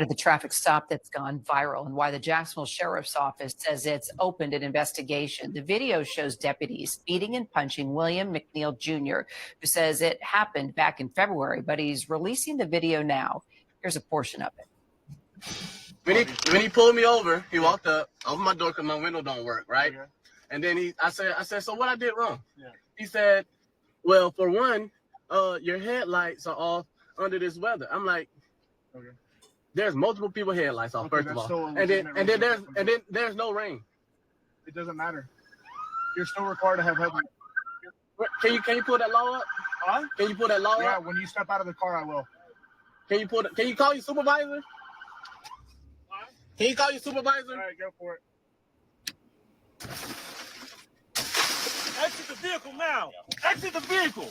At the traffic stop that's gone viral and why the Jacksonville Sheriff's Office says it's opened an investigation. The video shows deputies beating and punching William McNeil Jr., who says it happened back in February, but he's releasing the video now. Here's a portion of it. When he pulled me over, he walked up, opened my door because my window don't work, right? Okay. And then I said, so what I did wrong? Yeah. He said, well, for one, your headlights are off under this weather. I'm like, okay. There's multiple people headlights off, first of all. And then there's no rain. It doesn't matter. You're still required to have headlights. Can you pull that law up? Huh? Can you pull that law up? Yeah, when you step out of the car, I will. Can you call your supervisor? Huh? Can you call your supervisor? All right, go for it. Exit the vehicle now. Exit the vehicle.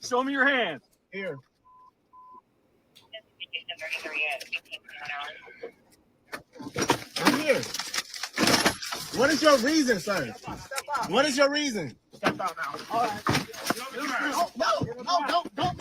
Show me your hands. Here. I'm here. What is your reason, sir? What is your reason? Step out now. All right. Don't.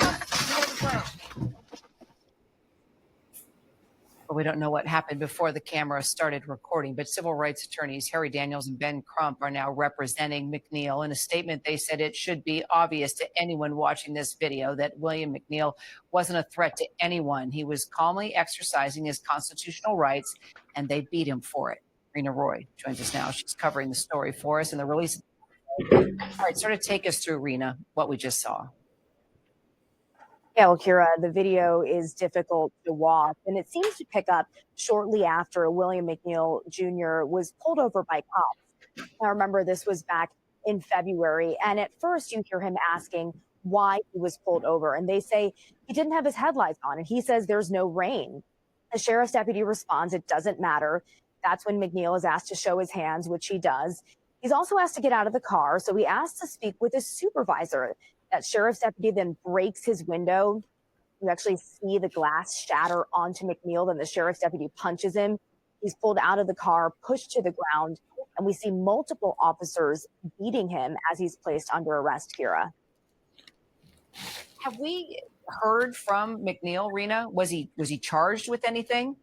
But we don't know what happened before the camera started recording. But civil rights attorneys Harry Daniels and Ben Crump are now representing McNeil. In a statement, they said it should be obvious to anyone watching this video that William McNeil wasn't a threat to anyone. He was calmly exercising his constitutional rights, and they beat him for it. Rena Roy joins us now. She's covering the story for us and the release. All right, sort of take us through, Rena, what we just saw. Yeah, well, Kira, the video is difficult to watch, and it seems to pick up shortly after William McNeil Jr. was pulled over by cops. Now, remember, this was back in February, and at first you hear him asking why he was pulled over, and they say he didn't have his headlights on, and he says there's no rain. The sheriff's deputy responds, it doesn't matter. That's when McNeil is asked to show his hands, which he does. He's also asked to get out of the car, so he asks to speak with his supervisor. That sheriff's deputy then breaks his window. You actually see the glass shatter onto McNeil. Then the sheriff's deputy punches him. He's pulled out of the car, pushed to the ground, and we see multiple officers beating him as he's placed under arrest, Kira. Have we heard from McNeil, Rena? Was he charged with anything?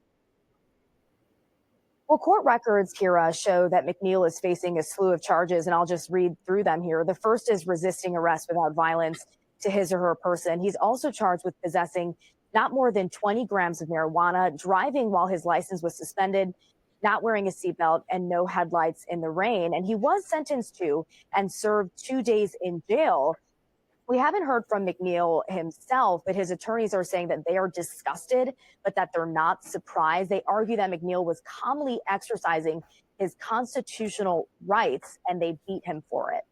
Well, court records, Kira, show that McNeil is facing a slew of charges, and I'll just read through them here. The first is resisting arrest without violence to his or her person. He's also charged with possessing not more than 20 grams of marijuana, driving while his license was suspended, not wearing a seatbelt, and no headlights in the rain. And he was sentenced to and served 2 days in jail. We haven't heard from McNeil himself, but his attorneys are saying that they are disgusted, but that they're not surprised. They argue that McNeil was calmly exercising his constitutional rights, and they beat him for it.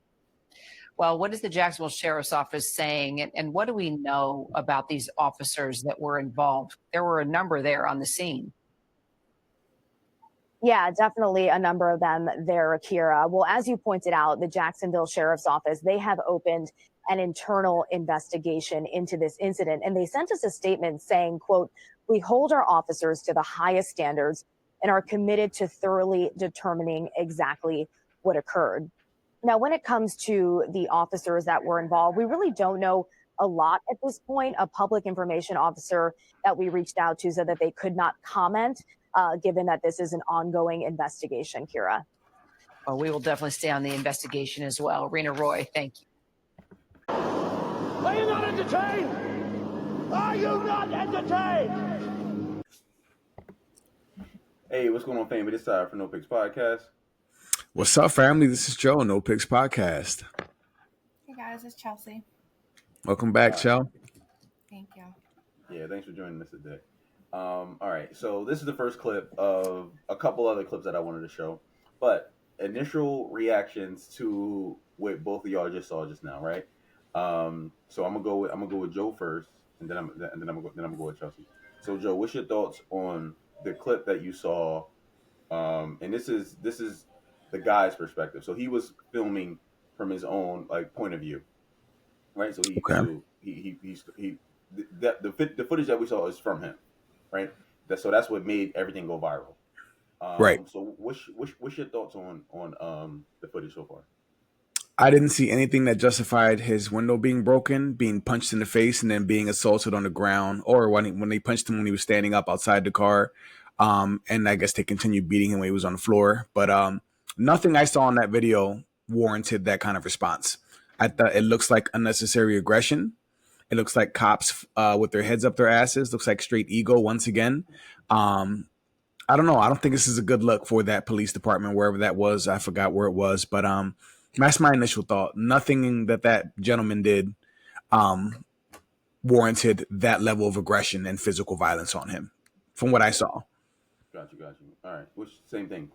Well, what is the Jacksonville Sheriff's Office saying, and what do we know about these officers that were involved? There were a number there on the scene. Yeah, definitely a number of them there, Akira. Well, as you pointed out, the Jacksonville Sheriff's Office, they have opened an internal investigation into this incident. And they sent us a statement saying, quote, "We hold our officers to the highest standards and are committed to thoroughly determining exactly what occurred." Now, when it comes to the officers that were involved, we really don't know a lot at this point. A public information officer that we reached out to said that they could not comment, given that this is an ongoing investigation, Kira. Well, we will definitely stay on the investigation as well. Rena Roy, thank you. Are you not entertained? Are you not entertained? Hey, what's going on, family? This side for No Picks Podcast. What's up, family? This is Joe, No Picks Podcast. Hey guys, it's Chelsea. Welcome back, Chel. Thank you. Yeah, thanks for joining us today. All right, so this is the first clip of a couple other clips that I wanted to show, but initial reactions to what both of y'all just saw just now, right? So I'm gonna go with Joe first, and then I'm gonna go with Chelsea. So Joe, what's your thoughts on the clip that you saw? And this is the guy's perspective. So he was filming from his own point of view, right? So the footage that we saw is from him, right? So that's what made everything go viral. Right. So what's your thoughts on the footage so far? I didn't see anything that justified his window being broken, being punched in the face, and then being assaulted on the ground, or when they punched him when he was standing up outside the car. And I guess they continued beating him when he was on the floor. But nothing I saw in that video warranted that kind of response. I thought it looks like unnecessary aggression. It looks like cops with their heads up their asses. Looks like straight ego once again. I don't know. I don't think this is a good look for that police department, wherever that was. I forgot where it was, but that's my initial thought. Nothing that gentleman did warranted that level of aggression and physical violence on him, from what I saw. Got you. All right. Same thing.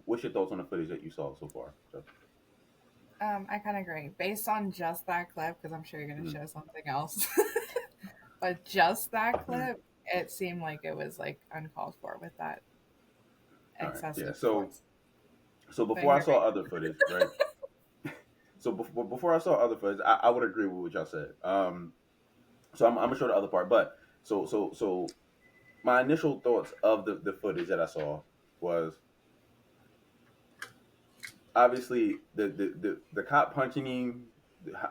What's your thoughts on the footage that you saw so far? I kind of agree. Based on just that clip, because I'm sure you're going to show something else, but just that clip, it seemed like it was like uncalled for with that excessive. Right, yeah. So before I saw other footage, right? So before I saw other footage, I would agree with what y'all said. So I'm gonna show the other part, but so my initial thoughts of the footage that I saw was obviously the cop punching him,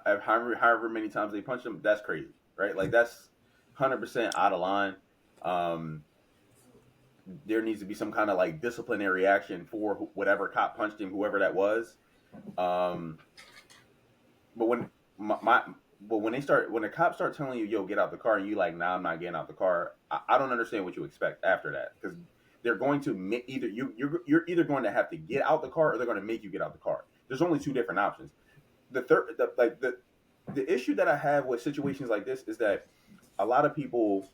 however many times they punched him, that's crazy, right? Like that's 100% out of line. There needs to be some kind of like disciplinary action for whatever cop punched him, whoever that was. But when when the cops start telling you, "Yo, get out the car," and you like, "Nah, I'm not getting out the car," I don't understand what you expect after that, because they're going to you're either going to have to get out the car or they're going to make you get out the car. There's only two different options. The issue that I have with situations like this is that a lot of people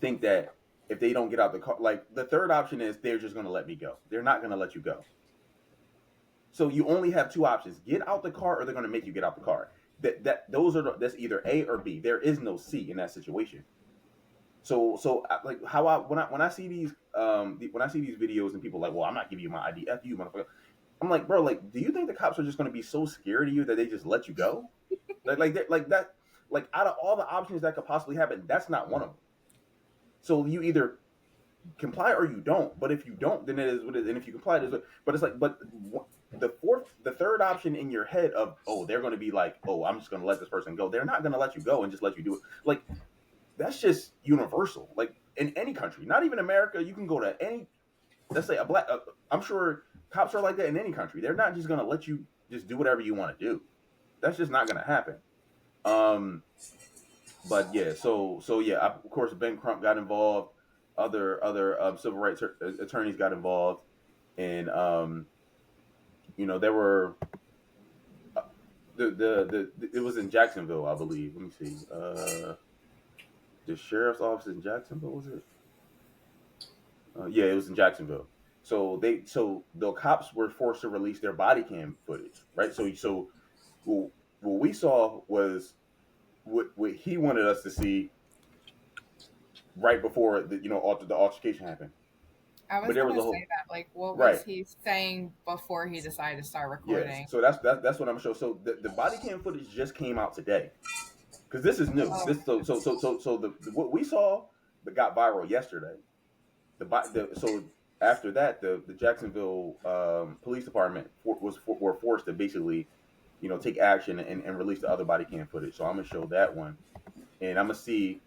think that if they don't get out the car, like the third option is they're just going to let me go. They're not going to let you go. So you only have two options: get out the car, or they're going to make you get out the car. That's either A or B. There is no C in that situation. So like when I see these videos and people are like, well, I'm not giving you my ID, F you, motherfucker. I'm like, bro, like, do you think the cops are just going to be so scared of you that they just let you go? like out of all the options that could possibly happen, that's not one of them. So you either comply or you don't. But if you don't, then it is what it is. And if you comply, it is what. But it's like, but the third option in your head of, oh, they're going to be like, oh, I'm just going to let this person go. They're not going to let you go and just let you do it. Like, that's just universal. Like in any country, not even America. You can go to any, let's say I'm sure cops are like that in any country. They're not just going to let you just do whatever you want to do. That's just not going to happen. But yeah, so yeah, of course, Ben Crump got involved. Other civil rights attorneys got involved, and there were it was in Jacksonville, I believe. Let me see. The sheriff's office in Jacksonville, was it? Yeah, it was in Jacksonville. So the cops were forced to release their body cam footage, right? So what we saw was what he wanted us to see right before the altercation happened. I was going to say that. Like, what was he saying before he decided to start recording? Yes. So that's what I'm showing. So the body cam footage just came out today, because this is new. What we saw that got viral yesterday. So after that, the Jacksonville police department were forced to basically, take action and release the other body cam footage. So I'm gonna show that one, and I'm gonna see.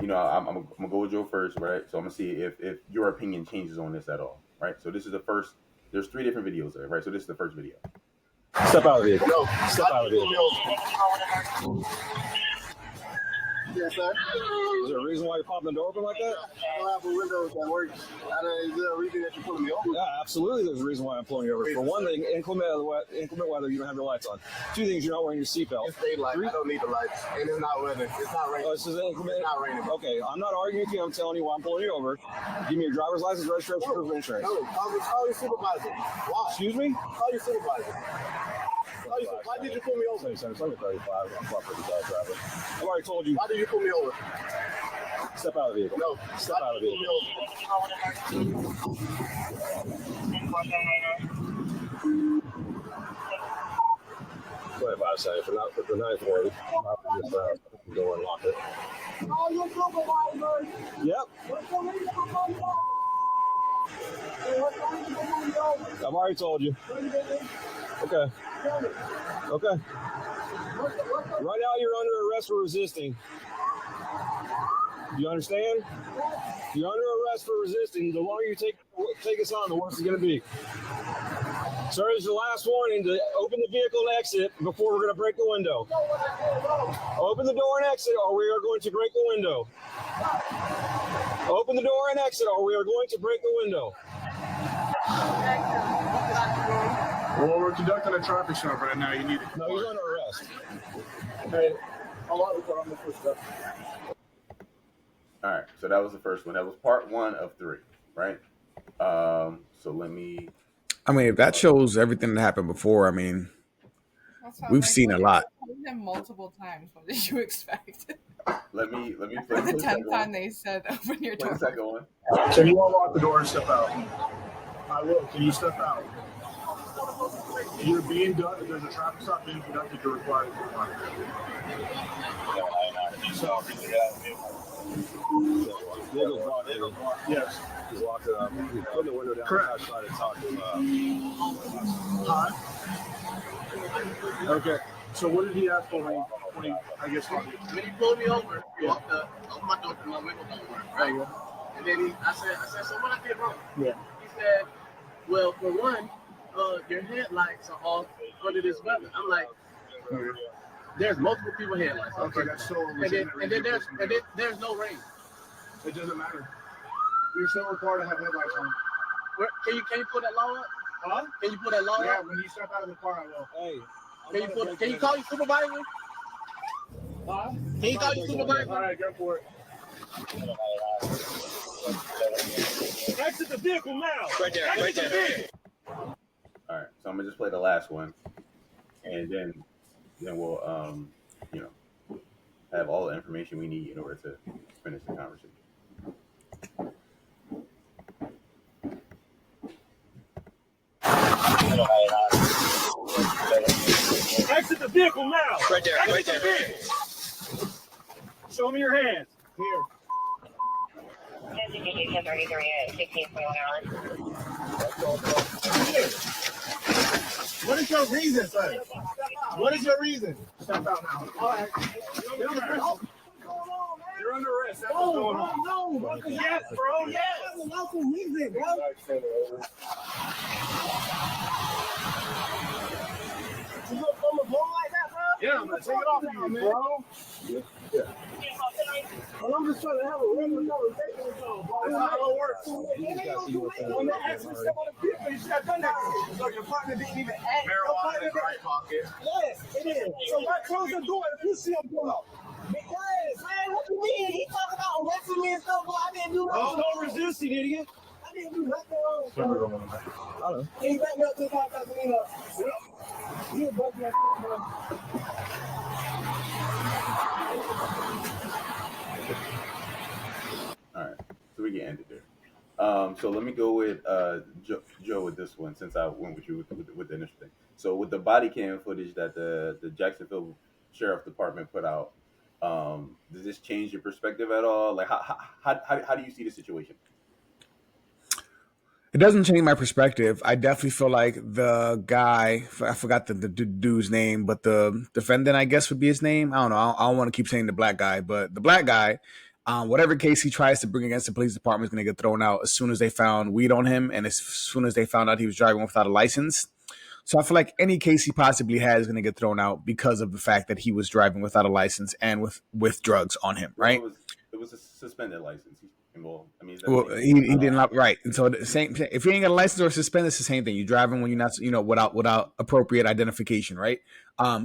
I'm gonna go with Joe first, right? So I'm gonna see if your opinion changes on this at all, right? So this is the first. There's 3 different videos there, right? So this is the first video. Step out of the vehicle. No, step out of the vehicle. Yes, sir. Is there a reason why you're popping the door open like that? I don't have a window that works. Is there a reason that you're pulling me over? Yeah, absolutely. There's a reason why I'm pulling you over. For one thing, inclement weather, you don't have your lights on. 2 things, you're not wearing your seatbelt. It's daylight. 3, I don't need the lights. And it's not weather. It's not raining. Oh, this is inclement? It's not raining. Okay, I'm not arguing with you. I'm telling you why I'm pulling you over. Give me your driver's license, registration, proof of insurance. No, call your supervisor. Why? Excuse me? Call your supervisor. Why did you pull me over? It's only 35. I'm property driver. I've already told you. Why did you pull me over? Step out of the vehicle. No. Step out of the vehicle. Go ahead, 5 seconds. For the 940, I'll just go and lock it. Call your supervisor. Yep. I've already told you. Okay. Okay. Right now you're under arrest for resisting. You understand? You're under arrest for resisting. The longer you take us on, the worse it's going to be. Sir, this is the last warning to open the vehicle and exit before we're going to break the window. Open the door and exit, or we are going to break the window. Open the door and exit, or we are going to break the window. Well, we're conducting a traffic stop right now. You need to. No, he's under arrest. Hey, how long we put on the first step? All right, so that was the first one. That was part 1 of 3, right? So let me. I mean, if that shows everything that happened before, I mean, That's what, we've like, seen a lot. I told him multiple times. What did you expect? Let me play The the 10th time they said open your Play door. the second one. Can you unlock the door and step out? I will. Can you step out? You're being done. There's a traffic stop being conducted. You're required to comply. Yes. He's locked it up. He's putting the window down. Correct. Trying to talk to him. Huh? Okay. So what did he ask for when he I guess, When he pulled me over, he walked up, opened my door because my window don't work, right? And then I said, so what I did wrong? Yeah. He said, well, for one, your headlights are off under this weather. I'm like, there's multiple people headlights. Okay, that's still and then there's no rain. It doesn't matter. You're still required to have headlights on. Can you put that law up? Huh? Can you put that law Yeah, up? when you step out of the car, I will. Hey. Can you call your supervisor? Huh? Can you call your supervisor? All right, go for it. Exit the vehicle now. Right there. Right there. All right, so I'm gonna just play the last one, and then we'll have all the information we need in order to finish the conversation. Exit the vehicle now. Right there. Right there. Show me your hands. Here. What is your reason, sir? What is your reason? Step out now. All right. You're under arrest. That's what's going on. No. Yes, bro. Yes. That's a local reason, bro. You look from a boy like that, bro? Yeah, I'm gonna take it off of you, bro. Yeah. Well, I'm just trying to have a regular conversation with y'all, bro. That's not how it works. When they actually step on the vehicle, you should have done that. So your partner didn't even act. Marijuana in his right pocket. Yes, it is. So why close the door if you see him pull up? Because, man, what you mean? He talking about arresting me and stuff, but I didn't do nothing. Oh, no resisting, idiot. I didn't do nothing wrong. I don't know. He backed me up to the car, talking to me. You broke my foot, bro. All right, so we can end it there. So let me go with Joe with this one, since I went with you with the initial thing. So with the body cam footage that the Jacksonville Sheriff Department put out, does this change your perspective at all? Like, how do you see the situation? It doesn't change my perspective. I definitely feel like the guy, I forgot the dude's name, but the defendant, I guess, would be his name. I don't know. I don't want to keep saying the black guy, but the black guy, whatever case he tries to bring against the police department is going to get thrown out as soon as they found weed on him and as soon as they found out he was driving without a license. So I feel like any case he possibly has is going to get thrown out because of the fact that he was driving without a license and with drugs on him, right? It was a suspended license. Well, I mean, he didn't have right, and so the same. If you ain't got a license or suspended, it's the same thing. You're driving when you're not, without appropriate identification, right?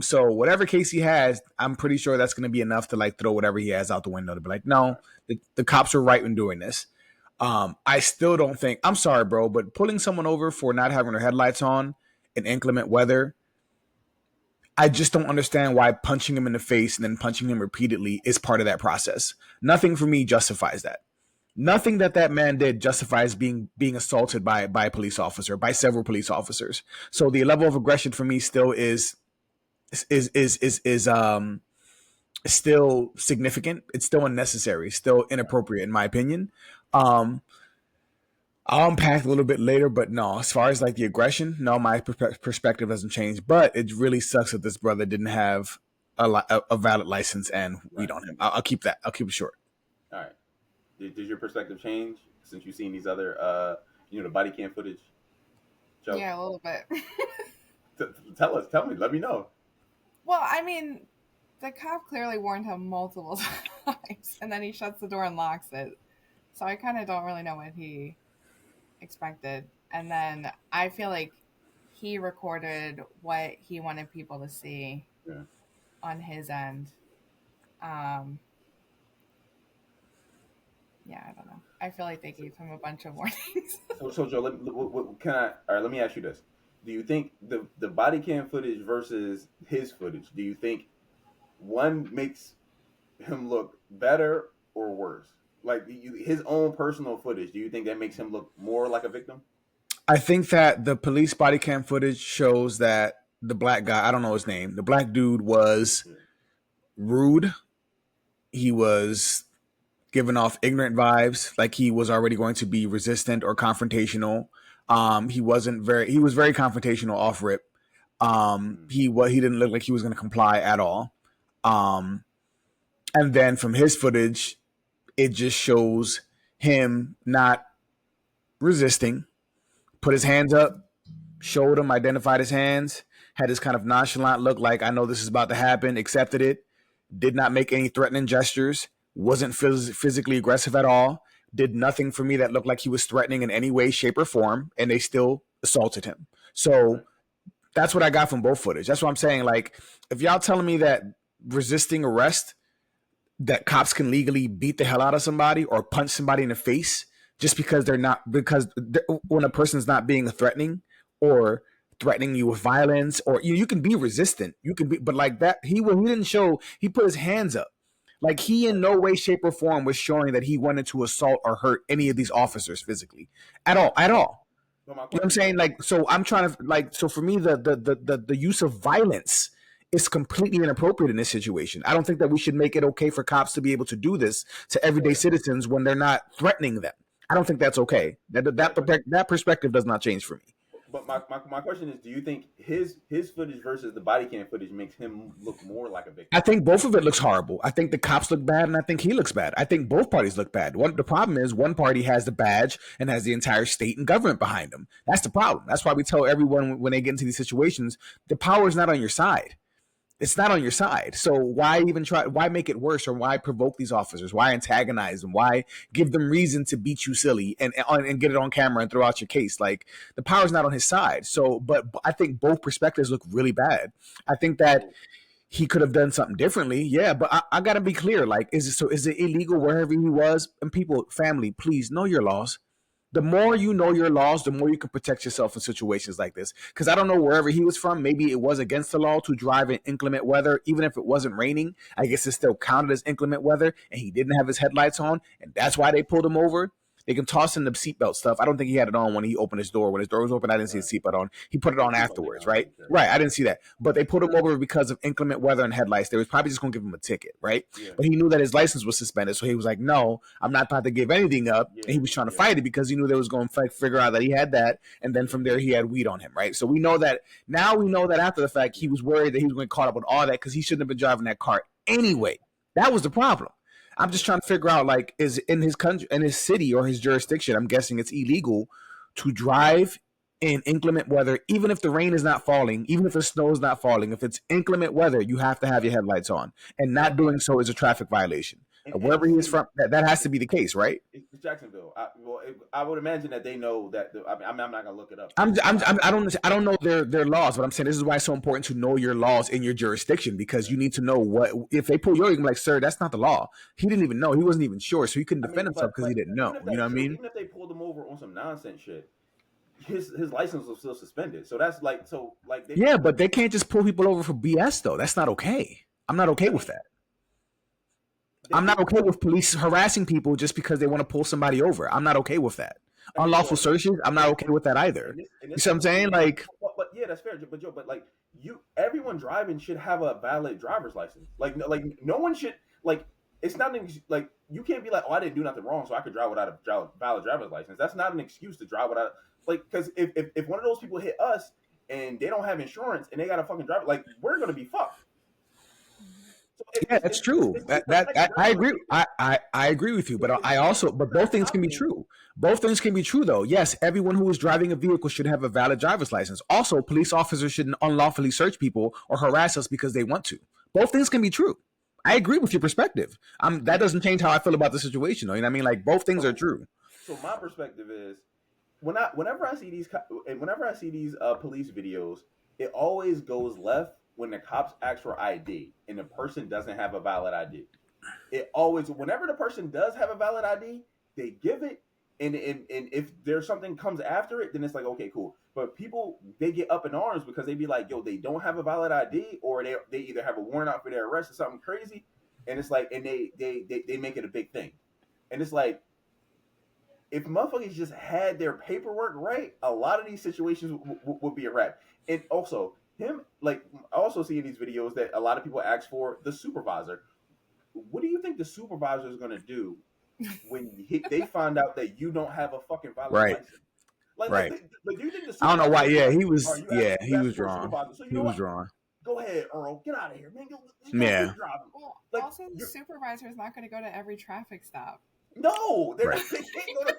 So whatever case he has, I'm pretty sure that's going to be enough to like throw whatever he has out the window to be like, no, the cops are right when doing this. I still don't think. I'm sorry, bro, but pulling someone over for not having their headlights on in inclement weather, I just don't understand why punching him in the face and then punching him repeatedly is part of that process. Nothing for me justifies that. Nothing that man did justifies being assaulted by a police officer, by several police officers. So the level of aggression for me still is still significant. It's still unnecessary, still inappropriate in my opinion. I'll unpack a little bit later, but no, as far as like the aggression, no, my perspective doesn't change. But it really sucks that this brother didn't have a valid license and weed on him. I'll keep that. I'll keep it short. All right. Did your perspective change since you've seen these other, the body cam footage? Joe? Yeah, a little bit. Tell me, let me know. Well, I mean, the cop clearly warned him multiple times, and then he shuts the door and locks it. So I kind of don't really know what he expected. And then I feel like he recorded what he wanted people to see on his end. Yeah, I don't know. I feel like they gave him a bunch of warnings. So Joe, let me ask you this. Do you think the body cam footage versus his footage, do you think one makes him look better or worse? Like his own personal footage, do you think that makes him look more like a victim? I think that the police body cam footage shows that the black guy, I don't know his name, the black dude was rude. He was giving off ignorant vibes, like he was already going to be resistant or confrontational. He was very confrontational off rip. He didn't look like he was going to comply at all. And then from his footage, it just shows him not resisting, put his hands up, showed him, identified his hands, had this kind of nonchalant look like, I know this is about to happen, accepted it, did not make any threatening gestures, wasn't physically aggressive at all, did nothing for me that looked like he was threatening in any way, shape, or form, and they still assaulted him. So that's what I got from both footage. That's what I'm saying. Like, if y'all telling me that resisting arrest, that cops can legally beat the hell out of somebody or punch somebody in the face just because when a person's not being threatening or threatening you with violence, or you can be resistant, but like that, he didn't show, he put his hands up. Like, he in no way, shape, or form was showing that he wanted to assault or hurt any of these officers physically at all. You know what I'm saying? Like, so I'm trying to so for me, the use of violence is completely inappropriate in this situation. I don't think that we should make it okay for cops to be able to do this to everyday citizens when they're not threatening them. I don't think that's okay. That perspective does not change for me. But my question is, do you think his footage versus the body cam footage makes him look more like a victim? I think both of it looks horrible. I think the cops look bad, and I think he looks bad. I think both parties look bad. The problem is one party has the badge and has the entire state and government behind them. That's the problem. That's why we tell everyone when they get into these situations, the power is not on your side. It's not on your side. So why even try? Why make it worse, or why provoke these officers? Why antagonize them? Why give them reason to beat you silly and get it on camera and throw out your case? Like, the power's not on his side. So, but I think both perspectives look really bad. I think that he could have done something differently. Yeah, but I gotta be clear. Like, is it illegal wherever he was? And people, family, please know your laws. The more you know your laws, the more you can protect yourself in situations like this. Because I don't know wherever he was from, maybe it was against the law to drive in inclement weather. Even if it wasn't raining, I guess it still counted as inclement weather, and he didn't have his headlights on, and that's why they pulled him over. They can toss in the seatbelt stuff. I don't think he had it on when he opened his door. When his door was open, I didn't see his seatbelt on. He put it on afterwards, right? Right, I didn't see that. But they pulled him over because of inclement weather and headlights. They was probably just going to give him a ticket, right? Yeah. But he knew that his license was suspended, so he was like, no, I'm not about to give anything up. And he was trying to fight it because he knew they was going to figure out that he had that, and then from there he had weed on him, right? So we know that after the fact, he was worried that he was going to get caught up with all that because he shouldn't have been driving that car anyway. That was the problem. I'm just trying to figure out, like, is in his country, in his city or his jurisdiction, I'm guessing it's illegal to drive in inclement weather, even if the rain is not falling, even if the snow is not falling. If it's inclement weather, you have to have your headlights on, and not doing so is a traffic violation. Wherever he is from, that has to be the case, right? It's Jacksonville. I would imagine that they know that. I'm not gonna look it up. I don't know their laws, but I'm saying this is why it's so important to know your laws in your jurisdiction, because you need to know what if they pull you over, you can be like, sir, that's not the law. He didn't even know. He wasn't even sure, so he couldn't defend himself because he didn't know. You know what I mean? Even if they pulled him over on some nonsense shit, his license was still suspended. So that's like yeah, but they can't just pull people over for BS though. That's not okay. I'm not okay with that. I'm not okay with police harassing people just because they want to pull somebody over. I'm not okay with that. Unlawful searches, I'm not okay with that either. You see what I'm saying? Like, but yeah, that's fair. But Joe, like everyone driving should have a valid driver's license. Like no one should, like, it's not like you can't be like, oh, I didn't do nothing wrong, so I could drive without a valid driver's license. That's not an excuse to drive without, like, because if one of those people hit us and they don't have insurance and they got a fucking driver, like, we're gonna be fucked. So yeah, that's true. I agree. I agree with you, but both things can be true. Both things can be true, though. Yes, everyone who is driving a vehicle should have a valid driver's license. Also, police officers shouldn't unlawfully search people or harass us because they want to. Both things can be true. I agree with your perspective. That doesn't change how I feel about the situation, though. You know what I mean? Like, both things are true. So my perspective is, whenever I see these police videos, it always goes left when the cops ask for ID and the person doesn't have a valid ID. It always, whenever the person does have a valid ID, they give it, and if there's something comes after it, then it's like, okay, cool. But people, they get up in arms because they be like, yo, they don't have a valid ID, or they either have a warrant out for their arrest or something crazy, and it's like, and they make it a big thing. And it's like, if motherfuckers just had their paperwork right, a lot of these situations would be a wrap. And also, I also see in these videos that a lot of people ask for the supervisor. What do you think the supervisor is going to do when they find out that you don't have a fucking valid license? Right. Like, do you think the I don't know why. Yeah, he was. he was drawn. So he was drawn. Go ahead, Earl. Get out of here, man. Yeah. Well, also, the supervisor is not going to go to every traffic stop. No, they can't go to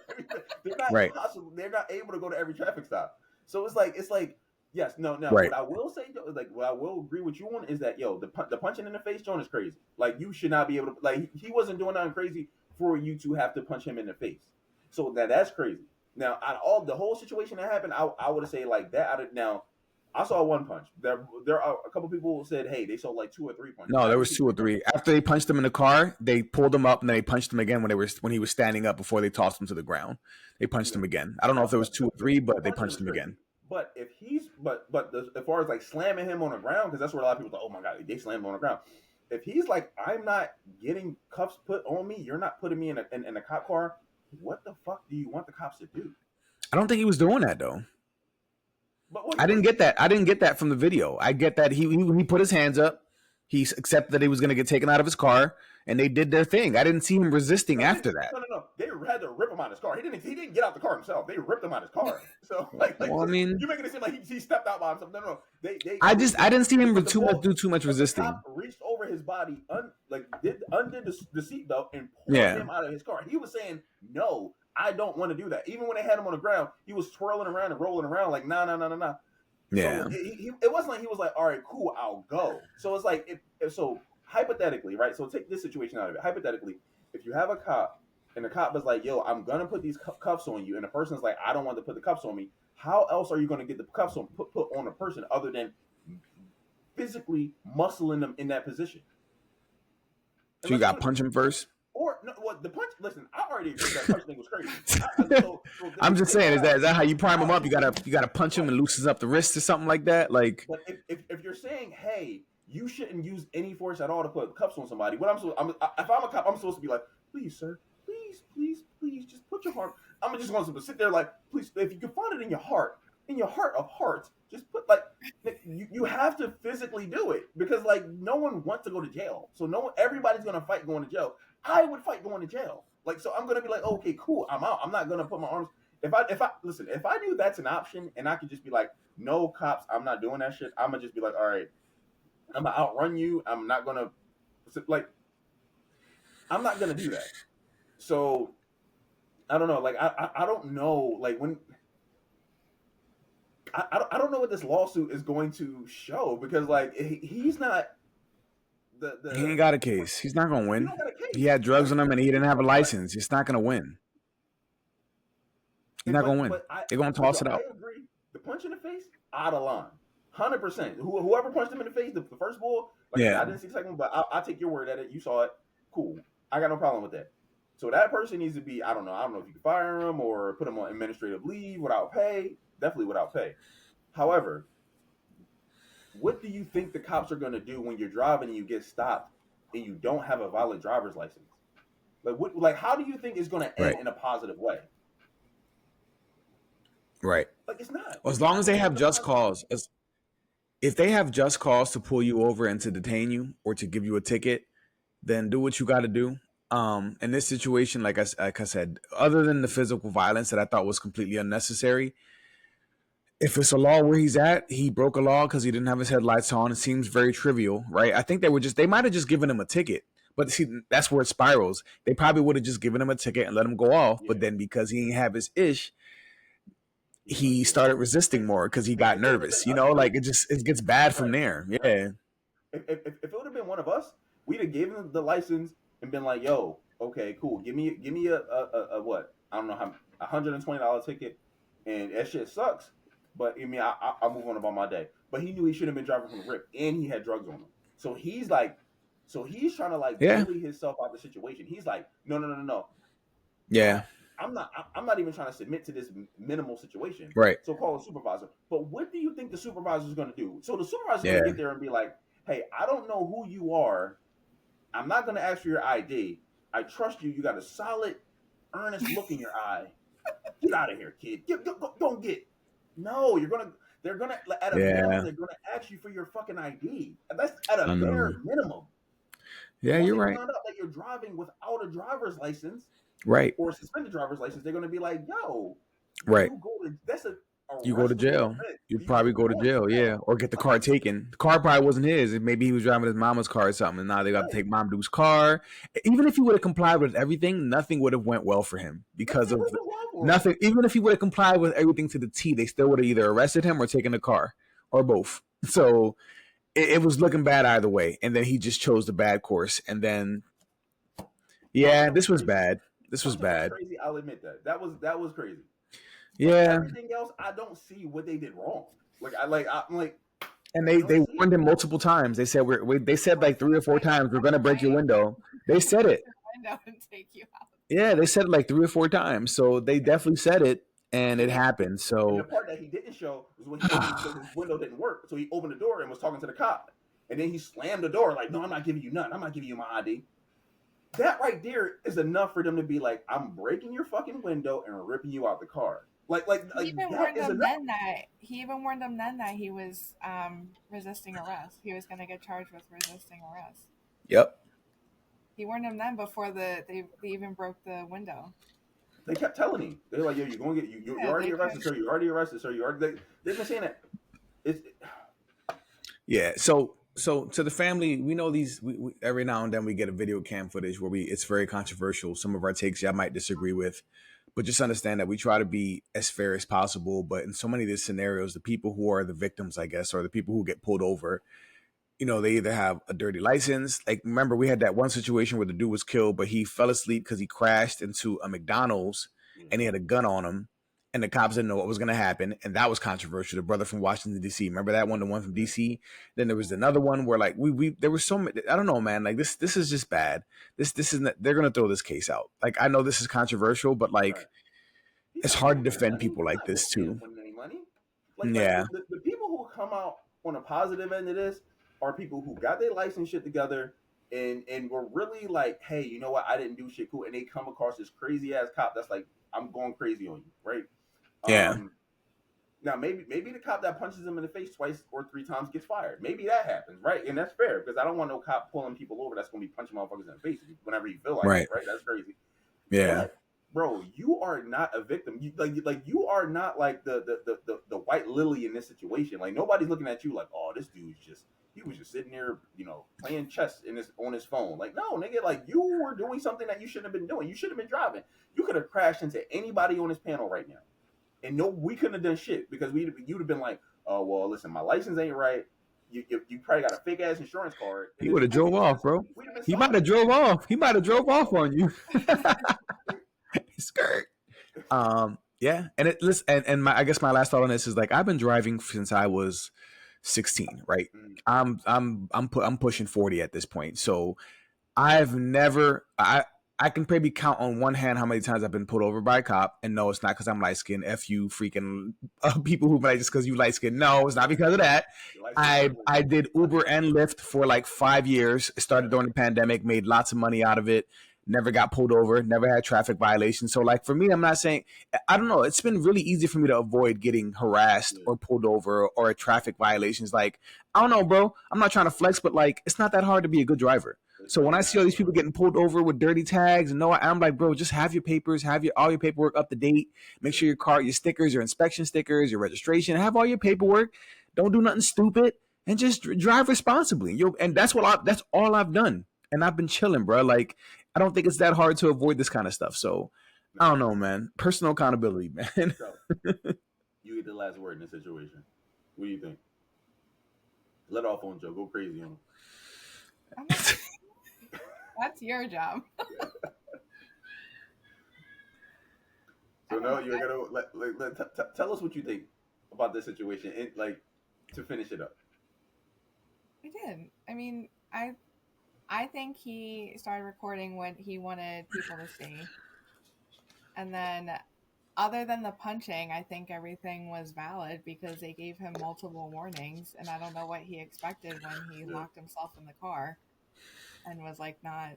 they're not possible. They're not able to go to every traffic stop. So it's like yes, no. What I will say, like, what I will agree with you on is that, yo, the punching in the face, John, is crazy. Like, you should not be able to, like, he wasn't doing nothing crazy for you to have to punch him in the face. So that's crazy. Now, the whole situation that happened, I would say like that. Now, I saw one punch. There are a couple people who said, hey, they saw like 2 or 3 punches. No, there was 2 or 3. After they punched him in the car, they pulled him up and then they punched him again when he was standing up before they tossed him to the ground. They punched him again. I don't know if there was 2 or 3, but they punched him again. But if he's as far as like slamming him on the ground, because that's where a lot of people are like, oh my god, they slammed him on the ground. If he's like, I'm not getting cuffs put on me, you're not putting me in a cop car, what the fuck do you want the cops to do? I don't think he was doing that though. I didn't get that. I didn't get that from the video. I get that he put his hands up. He accepted that he was going to get taken out of his car, and they did their thing. I didn't see him resisting after that. No. They had to rip him out of his car. He didn't get out the car himself. They ripped him out of his car. So well, I mean, you're making it seem like he stepped out by himself. No. I didn't see him do too much resisting. The cop reached over his body, undid the seatbelt and pulled him out of his car. He was saying, no, I don't want to do that. Even when they had him on the ground, he was twirling around and rolling around like, nah. Yeah. So it wasn't like he was like, all right, cool, I'll go. So it's like, so hypothetically, right? So take this situation out of it. Hypothetically, if you have a cop and the cop is like, yo, I'm going to put these cuffs on you, and the person's like, I don't want to put the cuffs on me, how else are you going to get the cuffs put on a person other than physically muscling them in that position? So you got to punch him first? Or no, well, the punch. Listen, I already agreed that punch thing was crazy. I'm just saying, is that how you prime him up? You gotta punch him and loosens up the wrist or something like that. Like, but if you're saying, hey, you shouldn't use any force at all to put cuffs on somebody, if I'm a cop, I'm supposed to be like, please, sir, please, just put your arm. I'm just going to sit there like, please, if you can find it in your heart of hearts, just put you have to physically do it, because like no one wants to go to jail. So everybody's gonna fight going to jail. I would fight going to jail. Like, so I'm gonna be like, okay, cool, I'm out. I'm not gonna put my arms. If I knew that's an option and I could just be like, no cops, I'm not doing that shit. I'm gonna just be like, all right, I'm gonna outrun you. I'm not gonna do that. So I don't know. Like I don't know. Like when. I don't know what this lawsuit is going to show, because like he's not he ain't got a case. He's not gonna win. He had drugs on him and he didn't have a license. He's not gonna win. He's not gonna win. They're gonna toss it out. I agree. The punch in the face, out of line, 100%. Whoever punched him in the face, the first bull. I didn't see the second one, but I'll take your word at it. You saw it. Cool. I got no problem with that. So that person needs to be. I don't know if you can fire him or put him on administrative leave without pay. Definitely without pay. However, what do you think the cops are going to do when you're driving and you get stopped and you don't have a valid driver's license? Like how do you think it's going to end in a positive way? Right. Like, it's not. As long as they have just cause. If they have just cause to pull you over and to detain you or to give you a ticket, then do what you got to do. In this situation, like I said, other than the physical violence that I thought was completely unnecessary, if it's a law where he's at, he broke a law because he didn't have his headlights on. It seems very trivial, right? I think they might have just given him a ticket. But see, that's where it spirals. They probably would have just given him a ticket and let him go off. Yeah. But then because he didn't have his ish, he started resisting more because he got nervous. Like it gets bad from there. Yeah. If it would have been one of us, we'd have given him the license and been like, "Yo, okay, cool. Give me a what? I don't know how $120 ticket, and that shit sucks. But I mean, I'll move on about my day." But he knew he shouldn't have been driving from the rip, and he had drugs on him. So he's trying to like bully himself out of the situation. He's like, no. Yeah. I'm not even trying to submit to this minimal situation. Right. So call a supervisor. But what do you think the supervisor is going to do? So the supervisor is going to get there and be like, "Hey, I don't know who you are. I'm not going to ask for your ID. I trust you. You got a solid, earnest look in your eye. Get out of here, kid. Don't get." No, they're gonna at a minimum, they're gonna ask you for your fucking ID. That's at a bare minimum. Yeah, once you're they right. Find out that you're driving without a driver's license, right, or a suspended driver's license, they're gonna be like, "Yo, right, you go to jail. You probably go to jail, yeah, or get the car taken. The car probably wasn't his. Maybe he was driving his mama's car or something, and now they got to take mom dude's car. Even if he would have complied with everything, nothing would have went well for him because of nothing. Even if he would have complied with everything to the T, they still would have either arrested him or taken the car, or both. So it was looking bad either way. And then he just chose the bad course. And then, this was bad. This was bad. Crazy. I'll admit that. That was crazy. Yeah. But everything else, I don't see what they did wrong. I'm like. And they warned him multiple times. They said they said like 3 or 4 times, "We're gonna break your window." They said it. Window and take you out. Yeah, they said it like 3 or 4 times. So they definitely said it, and it happened. So and the part that he didn't show was when his window didn't work. So he opened the door and was talking to the cop, and then he slammed the door like, "No, I'm not giving you nothing. I'm not giving you my ID." That right there is enough for them to be like, "I'm breaking your fucking window and ripping you out the car." He even warned them then that he was resisting arrest. He was going to get charged with resisting arrest. Yep. He warned them then before they even broke the window. They kept telling him. They're like, "Yo, you're going to get you're already arrested, sir. You're already arrested, sir. They've been saying that." Yeah. So to the family, we know these. We every now and then we get a video cam footage where it's very controversial. Some of our takes y'all might disagree with. But just understand that we try to be as fair as possible. But in so many of these scenarios, the people who are the victims, I guess, or the people who get pulled over, they either have a dirty license. Like, remember, we had that one situation where the dude was killed, but he fell asleep because he crashed into a McDonald's and he had a gun on him. And the cops didn't know what was going to happen. And that was controversial. The brother from Washington, D.C. Remember that one? The one from D.C.? Then there was another one where, like, there was so many. I don't know, man. Like, this is just bad. This isn't. They're going to throw this case out. Like, I know this is controversial, but, like, it's hard to defend people like this, too. Yeah. The people who come out on a positive end of this are people who got their license shit together and were really like, "Hey, you know what? I didn't do shit cool." And they come across this crazy-ass cop that's like, "I'm going crazy on you," right? Yeah. Now maybe the cop that punches him in the face 2 or 3 times gets fired. Maybe that happens, right? And that's fair because I don't want no cop pulling people over that's going to be punching motherfuckers in the face whenever you feel like it, right? That's crazy. Yeah. But, bro, you are not a victim. You are not like the white lily in this situation. Like nobody's looking at you like, "Oh, this dude's he was just sitting there, playing chess on his phone." Like, no, nigga, like you were doing something that you shouldn't have been doing. You should have been driving. You could have crashed into anybody on this panel right now. And no, we couldn't have done shit because you'd have been like, "Oh, well, listen, my license ain't right. You probably got a fake ass insurance card." He would have drove off, bro. He might have drove off. He might have drove off on you. Skirt. Yeah. And I guess my last thought on this is like I've been driving since I was 16, right? I'm pushing 40 at this point. So I've never I can probably count on one hand how many times I've been pulled over by a cop. And no, it's not because I'm light skinned. F you freaking people who like just because you light skinned. No, it's not because of that. I did Uber and Lyft for like 5 years. Started during the pandemic, made lots of money out of it. Never got pulled over, never had traffic violations. So like for me, I'm not saying, I don't know. It's been really easy for me to avoid getting harassed or pulled over or traffic violations. Like, I don't know, bro. I'm not trying to flex, but like, it's not that hard to be a good driver. So when I see all these people getting pulled over with dirty tags, and I'm like, bro, just have your papers, have all your paperwork up to date. Make sure your car, your stickers, your inspection stickers, your registration, have all your paperwork. Don't do nothing stupid, and just drive responsibly. And that's all I've done, and I've been chilling, bro. Like, I don't think it's that hard to avoid this kind of stuff. So I don't know, man. Personal accountability, man. So, you get the last word in this situation. What do you think? Let off on Joe. Go crazy on him. That's your job. So no, you're gonna tell us what you think about this situation, and like to finish it up. I did. I mean, I think he started recording what he wanted people to see, and then, other than the punching, I think everything was valid because they gave him multiple warnings, and I don't know what he expected when he locked himself in the car and was like not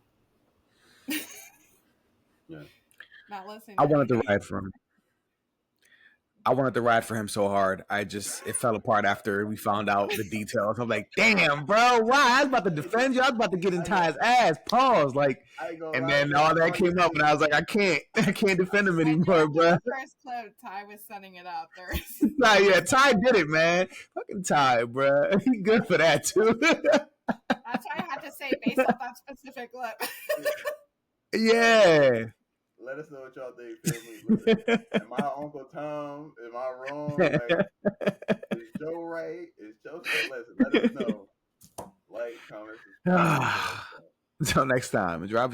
listening. I wanted to ride for him. I wanted to ride for him so hard. It fell apart after we found out the details. I'm like, damn, bro, why? I was about to defend you. I was about to get in Ty's ass. Pause. Like, and then all that came up, and I was like, I can't defend him anymore, bro. The first clip, Ty was setting it up. Ty did it, man. Fucking Ty, bro. He good for that too. That's why I had to say based on that specific clip. Yeah. Let us know what y'all think, family. Listen, am I Uncle Tom? Am I wrong? Like, is Joe right? Is Joe still listen? Let us know. Like, comment, subscribe. Until next time. Drop